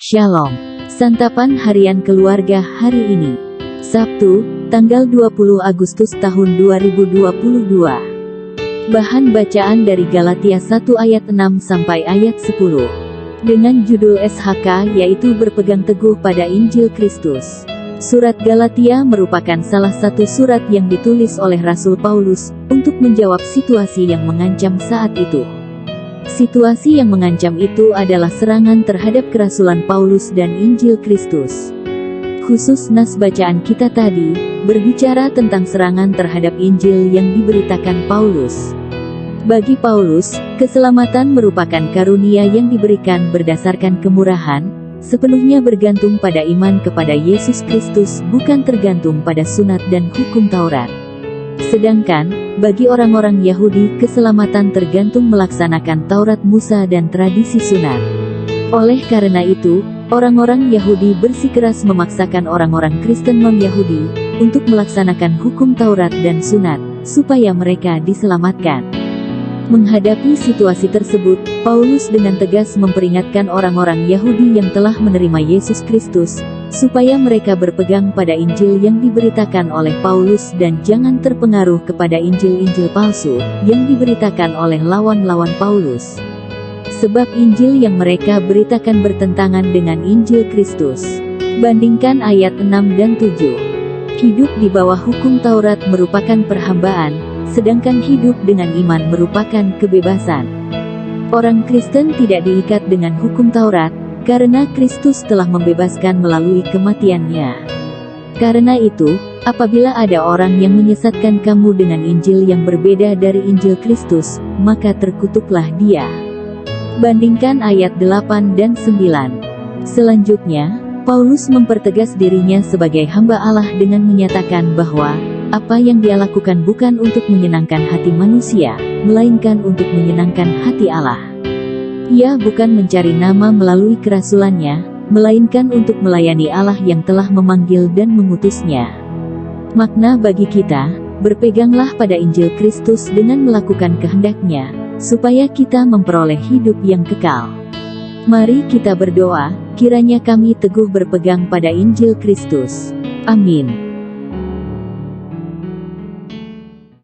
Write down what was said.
Shalom. Santapan harian keluarga hari ini, Sabtu, tanggal 20 Agustus tahun 2022. Bahan bacaan dari Galatia 1 ayat 6 sampai ayat 10. Dengan judul SHK, yaitu berpegang teguh pada Injil Kristus. Surat Galatia merupakan salah satu surat yang ditulis oleh Rasul Paulus untuk menjawab situasi yang mengancam saat itu. Situasi yang mengancam itu adalah serangan terhadap kerasulan Paulus dan Injil Kristus. Khusus nas bacaan kita tadi, berbicara tentang serangan terhadap Injil yang diberitakan Paulus. Bagi Paulus, keselamatan merupakan karunia yang diberikan berdasarkan kemurahan, sepenuhnya bergantung pada iman kepada Yesus Kristus, bukan tergantung pada sunat dan hukum Taurat. Sedangkan, bagi orang-orang Yahudi, keselamatan tergantung melaksanakan Taurat Musa dan tradisi sunat. Oleh karena itu, orang-orang Yahudi bersikeras memaksakan orang-orang Kristen non-Yahudi untuk melaksanakan hukum Taurat dan sunat, supaya mereka diselamatkan. Menghadapi situasi tersebut, Paulus dengan tegas memperingatkan orang-orang Yahudi yang telah menerima Yesus Kristus, supaya mereka berpegang pada Injil yang diberitakan oleh Paulus dan jangan terpengaruh kepada Injil-Injil palsu, yang diberitakan oleh lawan-lawan Paulus. Sebab Injil yang mereka beritakan bertentangan dengan Injil Kristus. Bandingkan ayat 6 dan 7. Hidup di bawah hukum Taurat merupakan perhambaan, sedangkan hidup dengan iman merupakan kebebasan. Orang Kristen tidak diikat dengan hukum Taurat, karena Kristus telah membebaskan melalui kematiannya. Karena itu, apabila ada orang yang menyesatkan kamu dengan Injil yang berbeda dari Injil Kristus, maka terkutuklah dia. Bandingkan ayat 8 dan 9. Selanjutnya, Paulus mempertegas dirinya sebagai hamba Allah dengan menyatakan bahwa apa yang dia lakukan bukan untuk menyenangkan hati manusia, melainkan untuk menyenangkan hati Allah. Ia bukan mencari nama melalui kerasulannya, melainkan untuk melayani Allah yang telah memanggil dan mengutusnya. Makna bagi kita, berpeganglah pada Injil Kristus dengan melakukan kehendak-Nya, supaya kita memperoleh hidup yang kekal. Mari kita berdoa, kiranya kami teguh berpegang pada Injil Kristus. Amin.